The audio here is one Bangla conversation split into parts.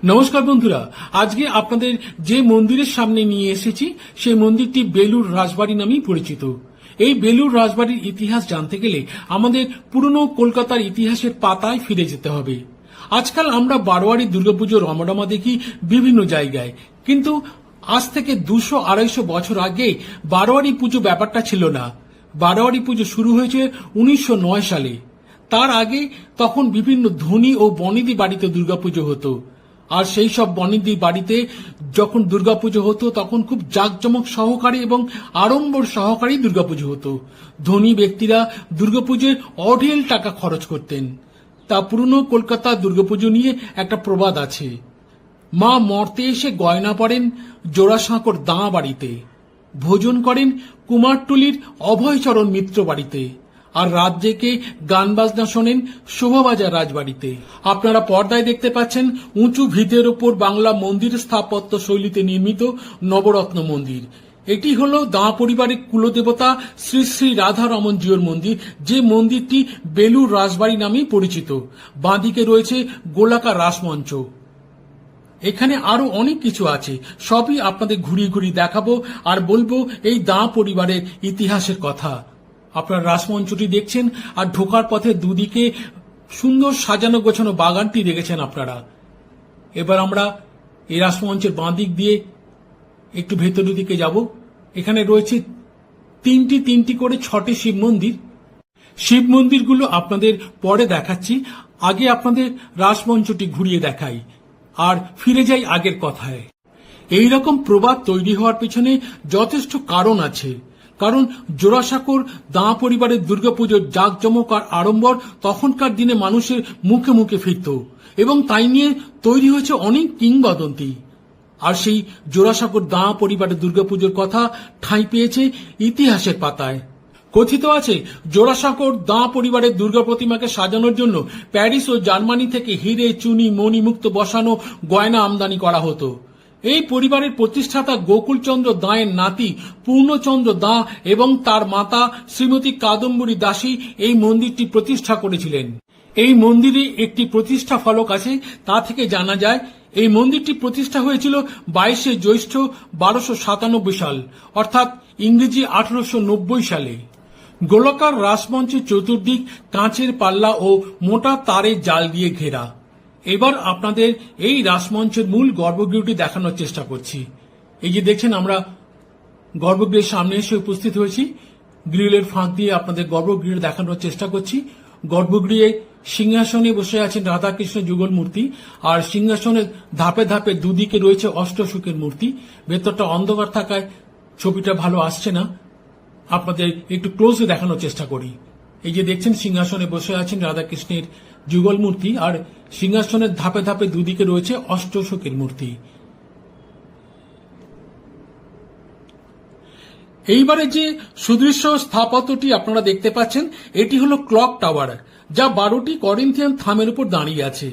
নমস্কার বন্ধুরা, আজকে আপনাদের যে মন্দিরের সামনে নিয়ে এসেছি সেই মন্দিরটি বেলুড় রাজবাড়ি নামেই পরিচিত। এই বেলুড় রাজবাড়ির ইতিহাস জানতে গেলে আমাদের পুরনো কলকাতার ইতিহাসের পাতায় ফিরে যেতে হবে। আজকাল আমরা বারোয়ারি দুর্গাপুজো রমরমা দেখি বিভিন্ন জায়গায়, কিন্তু আজ থেকে 200-250 বছর আগে বারোয়ারি পুজো ব্যাপারটা ছিল না। বারোয়ারি পুজো শুরু হয়েছে 1909 সালে। তার আগে তখন বিভিন্ন ধনী ও বনেদি বাড়িতে দুর্গাপুজো হতো, আর সেই সব বনেদি বাড়িতে যখন দুর্গাপুজো হতো তখন খুব জাঁকজমক সহকারী এবং আড়ম্বর সহকারী দুর্গাপুজো হতো। ধনী ব্যক্তিরা দুর্গাপুজোয় অঢেল টাকা খরচ করতেন। তা পুরনো কলকাতা দুর্গাপুজো নিয়ে একটা প্রবাদ আছে, মা মর্তে এসে গয়না পরেন জোড়াসাঁকোর দাঁ বাড়িতে, ভোজন করেন কুমারটুলির অভয়চরণ মিত্র বাড়িতে, আর রাত জেগে গান বাজনা শোনেন শোভাবাজার রাজবাড়িতে। আপনারা পর্দায় দেখতে পাচ্ছেন উঁচু ভিতের ওপর বাংলা মন্দির স্থাপত্য শৈলীতে নির্মিত নবরত্ন মন্দির। এটি হল দাঁ পরিবারের কুলদেবতা শ্রী শ্রী রাধারমন জিউর মন্দির, যে মন্দিরটি বেলুড় রাজবাড়ি নামেই পরিচিত। বাঁদিকে রয়েছে গোলাকার রাসমঞ্চ। এখানে আরো অনেক কিছু আছে, সবই আপনাদের ঘুরিয়ে ঘুরিয়ে দেখাবো আর বলবো এই দাঁ পরিবারের ইতিহাসের কথা। আপনারা রাসমঞ্চটি দেখছেন আর ঢোকার পথে দুদিকে সুন্দর সাজানো গোছানো বাগানটি দেখেছেন আপনারা। এবার আমরা এই রাসমঞ্চের বাঁ দিক দিয়ে একটু ভেতরের দিকে যাব। এখানে রয়েছে তিনটি করে 6টি শিব মন্দির। শিব মন্দিরগুলো আপনাদের পরে দেখাচ্ছি, আগে আপনাদের রাসমঞ্চটি ঘুরিয়ে দেখাই আর ফিরে যাই আগের কথায়। এই রকম প্রবাদ তৈরি হওয়ার পিছনে যথেষ্ট কারণ আছে, কারণ জোড়াসাঁকোর দাঁ পরিবারের দুর্গাপুজোর জাঁকজমক আর আড়ম্বর তখনকার দিনে মানুষের মুখে মুখে ফিরত, এবং তাই নিয়ে তৈরি হয়েছে অনেক কিংবদন্তি। আর সেই জোড়াসাঁকোর দাঁ পরিবারের দুর্গাপুজোর কথা ঠাঁই পেয়েছে ইতিহাসের পাতায়। কথিত আছে জোড়াসাঁকোর দাঁ পরিবারের দুর্গা প্রতিমাকে সাজানোর জন্য প্যারিস ও জার্মানি থেকে হিরে, চুনি, মণিমুক্ত বসানো গয়না আমদানি করা হতো। এই পরিবারের প্রতিষ্ঠাতা গোকুলচন্দ্র দাঁয়ের নাতি পূর্ণচন্দ্র দাঁ এবং তার মাতা শ্রীমতী কাদম্বরী দাসী এই মন্দিরটি প্রতিষ্ঠা করেছিলেন। এই মন্দিরে একটি প্রতিষ্ঠা ফলক আছে, তা থেকে জানা যায় এই মন্দিরটি প্রতিষ্ঠা হয়েছিল 22শে জ্যৈষ্ঠ 1297 সাল, অর্থাৎ ইংরেজি 1890 সালে। গোলাকার রাসমঞ্চের চতুর্দিক কাঁচের পাল্লা ও মোটা তারের জাল দিয়ে ঘেরা। এবার আপনাদের এই রাসমঞ্চের মূল গর্ভগৃহটি দেখানোর চেষ্টা করছি। এই যে দেখছেন, আমরা গর্ভগৃহের সামনে এসে উপস্থিত হয়েছি। গ্রিলের ফাঁক দিয়ে আপনাদের গর্ভগৃহ দেখানোর চেষ্টা করছি। গর্ভগৃহে সিংহাসনে বসে আছেন রাধাকৃষ্ণ যুগল মূর্তি, আর সিংহাসনের ধাপে ধাপে দুদিকে রয়েছে অষ্টসুখের মূর্তি। ভেতরটা অন্ধকার থাকায় ছবিটা ভালো আসছে না, আপনাদের একটু ক্লোজে দেখানোর চেষ্টা করি। এই যে দেখছেন, সিংহাসনে বসে আছেন রাধাকৃষ্ণের যুগল মূর্তি, আর সিংহাসনের ধাপে ধাপে দুদিকে রয়েছে অষ্টসুখের মূর্তি। এইবারে যে সুদৃশ্য স্থাপত্যটি আপনারা দেখতে পাচ্ছেন, এটি হলো ক্লক টাওয়ার, যা 12টি করিন্থিয়ান থামের উপর দাঁড়িয়ে আছে।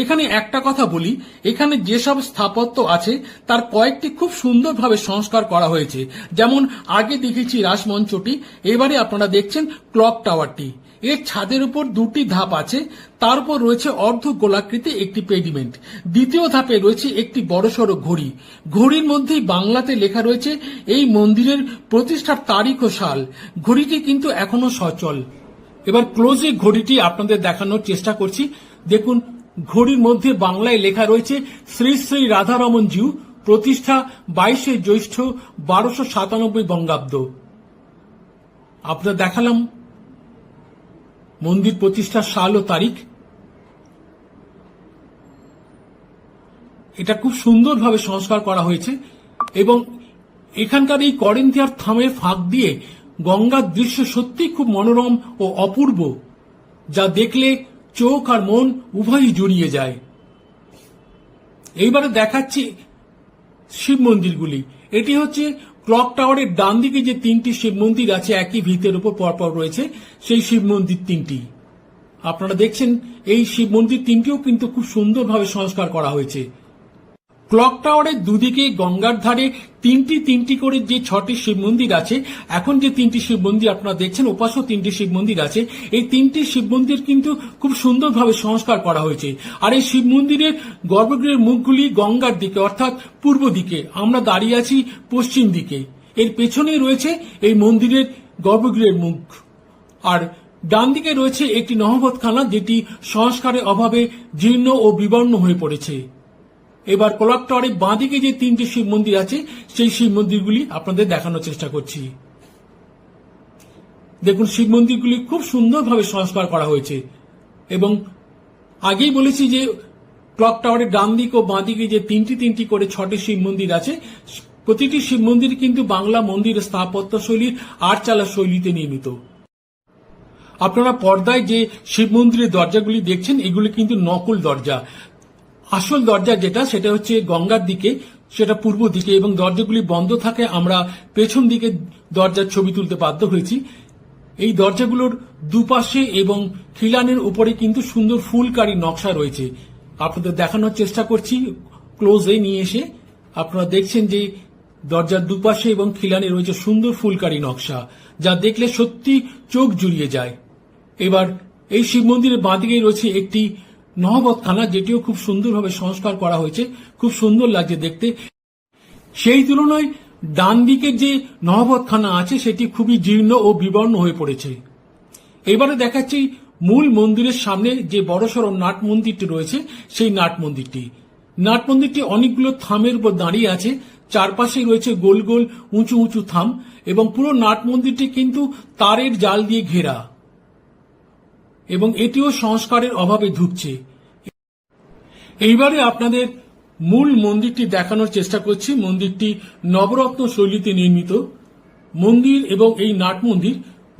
এখানে একটা কথা বলি, এখানে যেসব স্থাপত্য আছে তার কয়েকটি খুব সুন্দরভাবে সংস্কার করা হয়েছে। যেমন আগে দেখেছি রাসমঞ্চটি, এবারে আপনারা দেখছেন ক্লক টাওয়ারটি। এর ছাদের উপর 2টি ধাপ আছে, তার উপর রয়েছে অর্ধ গোলাকৃতি একটি পেডিমেন্ট। দ্বিতীয় ধাপে রয়েছে একটি বড়সড় ঘড়ি। ঘড়ির মধ্যেই বাংলাতে লেখা রয়েছে এই মন্দিরের প্রতিষ্ঠার তারিখ ও সাল। ঘড়িটি কিন্তু এখনো সচল। এবার ক্লোজে ঘড়িটি আপনাদের দেখানোর চেষ্টা করছি। দেখুন, ঘড়ির মধ্যে বাংলায় লেখা রয়েছে শ্রী শ্রী রাধারমন জিউ, প্রতিষ্ঠা 22শে জ্যৈষ্ঠ 1297 বঙ্গাব্দ। আপনাদের দেখালাম মন্দির প্রতিষ্ঠার সাল ও তারিখ। এটা খুব সুন্দরভাবে সংস্কার করা হয়েছে, এবং এখানকার এই করিন্থিয়ার থামের ফাঁক দিয়ে গঙ্গার দৃশ্য সত্যি খুব মনোরম ও অপূর্ব, যা দেখলে চোখ আর মন উভয়ই জুড়িয়ে যায়। এইবারে দেখাচ্ছি শিব মন্দিরগুলি। এটি হচ্ছে ক্লক টাওয়ারের ডান দিকে যে 3টি শিব মন্দির আছে, একই ভিতের উপর পরপর রয়েছে, সেই শিব মন্দির 3টি আপনারা দেখছেন। এই শিব মন্দির 3টিও কিন্তু খুব সুন্দরভাবে সংস্কার করা হয়েছে। ক্লক টাওয়ারের দুদিকে গঙ্গার ধারে তিনটি করে যে 6টি শিব মন্দির আছে, এখন যে 3টি শিব মন্দির আপনারা দেখছেন, ওপাশেও 3টি শিব মন্দির আছে। এই 3টি শিব মন্দির কিন্তু খুব সুন্দরভাবে সংস্কার করা হয়েছে। আর এই শিব মন্দিরের গর্ভগৃহের মুখগুলি গঙ্গার দিকে, অর্থাৎ পূর্ব দিকে। আমরা দাঁড়িয়ে আছি পশ্চিম দিকে। এর পেছনে রয়েছে এই মন্দিরের গর্ভগৃহের মুখ। আর ডান দিকে রয়েছে একটি নহবতখানা, যেটি সংস্কারের অভাবে জীর্ণ ও বিবর্ণ হয়ে পড়েছে। এবার ক্লক টাওয়ারের বাঁদিকে যে 3টি শিব মন্দির আছে, সেই শিব মন্দিরগুলি আপনাদের দেখানোর চেষ্টা করছি। দেখুন, শিব মন্দিরগুলি খুব সুন্দরভাবে সংস্কার করা হয়েছে। এবং আগেই বলেছি যে ক্লক টাওয়ারের ডান দিক ও বাঁ দিকে যে তিনটি করে 6টি শিব মন্দির আছে, প্রতিটি শিব মন্দির কিন্তু বাংলা মন্দির স্থাপত্য শৈলীর আটচালা শৈলীতে নির্মিত। আপনারা পর্দায় যে শিব মন্দিরের দরজাগুলি দেখছেন, এগুলি কিন্তু নকল দরজা। আসল দরজা যেটা, সেটা হচ্ছে গঙ্গার দিকে, সেটা পূর্ব দিকে, এবং দরজাগুলি বন্ধ থাকে। আমরা পেছন দিকে দরজার ছবি তুলতে বাধ্য হয়েছি। এই দরজাগুলোর দুপাশে এবং খিলানের উপরে কিন্তু সুন্দর ফুলকারী নকশা রয়েছে। আপনাদের দেখানোর চেষ্টা করছি ক্লোজে নিয়ে এসে। আপনারা দেখছেন যে দরজার দুপাশে এবং খিলানে রয়েছে সুন্দর ফুলকারী নকশা, যা দেখলে সত্যি চোখ জুড়িয়ে যায়। এবার এই শিব মন্দিরের বাঁদিকেই রয়েছে একটি নহবতখানা, যেটিও খুব সুন্দরভাবে সংস্কার করা হয়েছে, খুব সুন্দর লাগছে দেখতে। সেই তুলনায় ডান দিকের যে নহবতখানা আছে, সেটি খুবই জীর্ণ ও বিবর্ণ হয়ে পড়েছে। এবারে দেখাচ্ছি মূল মন্দিরের সামনে যে বড়সড় নাট মন্দিরটি রয়েছে, সেই নাট মন্দিরটি অনেকগুলো থামের উপর দাঁড়িয়ে আছে। চারপাশে রয়েছে গোল গোল উঁচু উঁচু থাম, এবং পুরো নাট মন্দিরটি কিন্তু তারের জাল দিয়ে ঘেরা, এবং এটিও সংস্কারের অভাবে ধুঁকছে। এইবারে আপনাদের মূল মন্দিরটি দেখানোর চেষ্টা করছি। মন্দিরটি নবরত্ন শৈলীতে নির্মিত মন্দির, এবং এই নাট মন্দির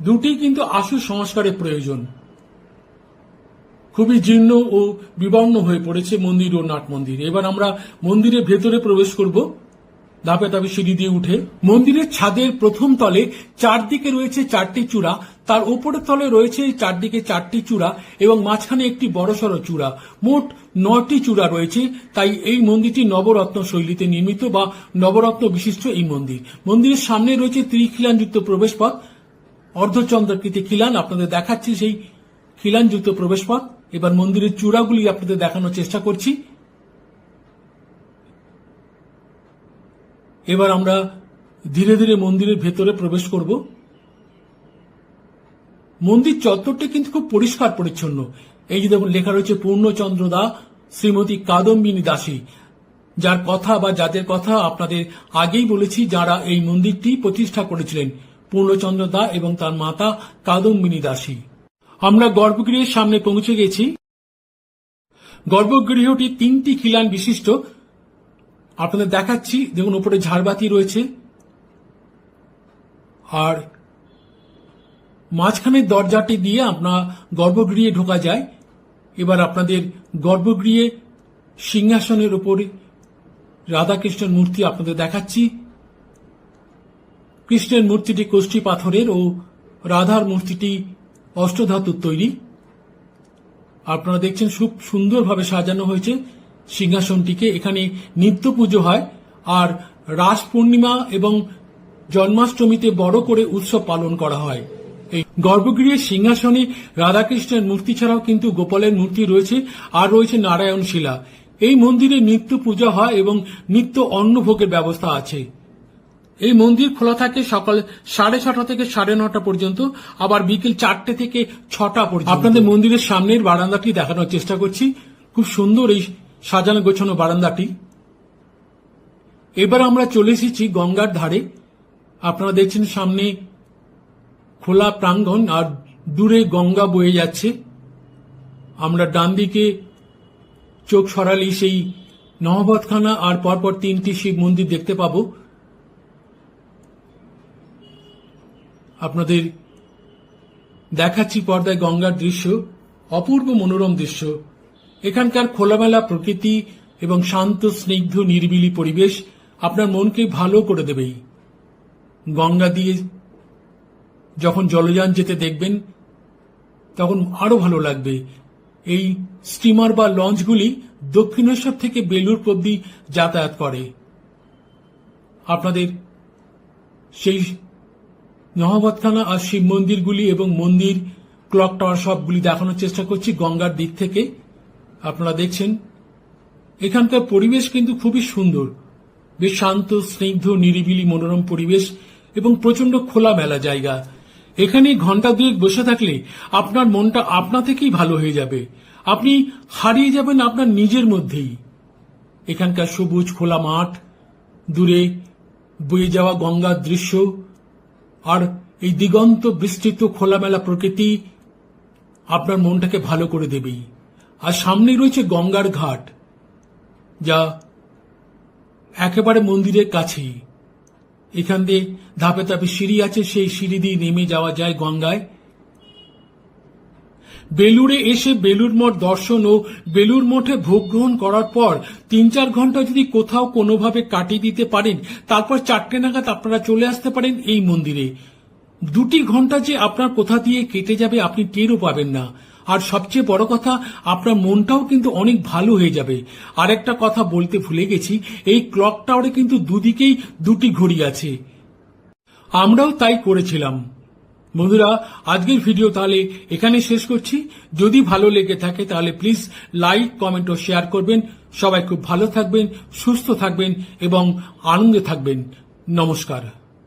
দুটি কিন্তু আশু সংস্কারের প্রয়োজন। খুবই জীর্ণ ও বিবর্ণ হয়ে পড়েছে মন্দির ও নাট মন্দির। এবার আমরা মন্দিরের ভেতরে প্রবেশ করব ধাপে ধাপে সিঁড়ি দিয়ে উঠে। মন্দিরের ছাদের প্রথম তলে চারদিকে রয়েছে 4টি চূড়া, তার উপরের তলে রয়েছে চারদিকে 4টি চূড়া, এবং মাঝখানে একটি বড়সড় চূড়া। মোট 9টি চূড়া রয়েছে। তাই এই মন্দিরটি নবরত্ন শৈলীতে নির্মিত বা নবরত্ন বিশিষ্ট এই মন্দির। মন্দিরের সামনে রয়েছে ত্রিখিলানযুক্ত প্রবেশপথ, অর্ধচন্দ্রাকৃতি খিলান। আপনাদের দেখাচ্ছি সেই খিলানযুক্ত প্রবেশপথ। এবার মন্দিরের চূড়াগুলি আপনাদের দেখানোর চেষ্টা করছি। এবার আমরা ধীরে ধীরে মন্দিরের ভেতরে প্রবেশ করব। মন্দির চত্বরটি কিন্তু খুব পরিষ্কার পরিচ্ছন্ন। এই যে দেখুন, লেখা রয়েছে পূর্ণচন্দ্র দা, শ্রীমতী কাদম্বিনী দাসী, যার কথা বা যাদের কথা আপনাদের আগেই বলেছি, যারা এই মন্দিরটি প্রতিষ্ঠা করেছিলেন, পূর্ণচন্দ্র দা এবং তার মাতা কাদম্বিনী দাসী। আমরা গর্ভগৃহের সামনে পৌঁছে গেছি। গর্ভগৃহটি 3টি খিলান বিশিষ্ট। আপনাদের দেখাচ্ছি, দেখুন উপরে ঝাড়বাতি রয়েছে, আর মাঝখানের দরজাটি দিয়ে আপনার গর্ভগৃহে ঢোকা যায়। এবার আপনাদের গর্ভগৃহে সিংহাসনের উপরে রাধাকৃষ্ণের মূর্তি আপনাদের দেখাচ্ছি। কৃষ্ণের মূর্তিটি কোষ্ঠী পাথরের ও রাধার মূর্তিটি অষ্টধাতুর তৈরি। আপনারা দেখছেন খুব সুন্দরভাবে সাজানো হয়েছে সিংহাসনটিকে। এখানে নিত্য পুজো হয়, আর রাস পূর্ণিমা এবং জন্মাষ্টমীতে বড় করে উৎসব পালন করা হয়। এই গর্ভগৃহের সিংহাসনে রাধাকৃষ্ণের মূর্তি ছাড়াও কিন্তু গোপালের মূর্তি রয়েছে, আর রয়েছে নারায়ণ শিলা। এই মন্দিরে নিত্য পূজা হয় এবং নিত্য অন্নভোগের ব্যবস্থা আছে। এই মন্দির খোলা থাকে সকাল 6:30 থেকে 9:30 পর্যন্ত, আবার বিকেল 4টে থেকে 6টা পর্যন্ত। আপনাদের মন্দিরের সামনের বারান্দাটি দেখানোর চেষ্টা করছি। খুব সুন্দর এই সাজানো গোছানো বারান্দাটি। এবার আমরা চলে এসেছি গঙ্গার ধারে। আপনারা দেখছেন সামনে খোলা প্রাঙ্গণ, আর দূরে গঙ্গা বয়ে যাচ্ছে। আমরা ডান দিকে চোখ সরালি সেই নহবতখানা আর পরপর 3টি শিব মন্দির দেখতে পাব। আপনাদের দেখাচ্ছি পর্দায় গঙ্গার দৃশ্য, অপূর্ব মনোরম দৃশ্য। এখানকার খোলামেলা প্রকৃতি এবং শান্ত স্নিগ্ধ নিরিবিলি পরিবেশ আপনার মনকে ভালো করে দেবেই। গঙ্গা দিয়ে যখন জলযান যেতে দেখবেন, তখন আরো ভালো লাগবে। এই স্টিমার বা লঞ্চগুলি দক্ষিণেশ্বর থেকে বেলুর অবধি যাতায়াত করে। আপনাদের সেই নহবতখানা আর শিব মন্দিরগুলি এবং মন্দির, ক্লক টাওয়ার সবগুলি দেখানোর চেষ্টা করছি গঙ্গার দিক থেকে। আপনারা দেখছেন এখানকার পরিবেশ কিন্তু খুবই সুন্দর, বেশ শান্ত, স্নিগ্ধ, নিরিবিলি, মনোরম পরিবেশ এবং প্রচন্ড খোলামেলা জায়গা। এখানে ঘন্টা দুয়েক বসে থাকলে আপনার মনটা আপনা থেকেই ভালো হয়ে যাবে, আপনি হারিয়ে যাবেন আপনার নিজের মধ্যেই। এখানকার সবুজ খোলা মাঠ, দূরে বয়ে যাওয়া গঙ্গার দৃশ্য আর এই দিগন্ত বিস্তৃত খোলামেলা প্রকৃতি আপনার মনটাকে ভালো করে দেবেই। আর সামনেই রয়েছে গঙ্গার ঘাট, যা একেবারে মন্দিরের কাছেই। এখান দিয়ে ধাপে ধাপে সিঁড়ি আছে, সেই সিঁড়ি দিয়ে নেমে যাওয়া যায় গঙ্গায়। বেলুড়ে এসে বেলুড় মঠ দর্শন ও বেলুড় মঠে ভোগ গ্রহণ করার পর 3-4 ঘন্টা যদি কোথাও কোনোভাবে কাটিয়ে দিতে পারেন, তারপর 4টে নাগাদ আপনারা চলে আসতে পারেন এই মন্দিরে। 2 ঘন্টা যে আপনার কোথা দিয়ে কেটে যাবে আপনি টেরও পাবেন না। আর সবচেয়ে বড় কথা, আপনার মনটাও কিন্তু অনেক ভালো হয়ে যাবে। আর একটা কথা বলতে ভুলে গেছি, এই ক্লক টাওয়ারে কিন্তু দুদিকেই 2টি ঘড়ি আছে। আমরাও তাই করেছিলাম। বন্ধুরা, আজকের ভিডিও তাহলে এখানে শেষ করছি। যদি ভালো লেগে থাকে তাহলে প্লিজ লাইক, কমেন্ট ও শেয়ার করবেন। সবাই খুব ভালো থাকবেন, সুস্থ থাকবেন এবং আনন্দে থাকবেন। নমস্কার।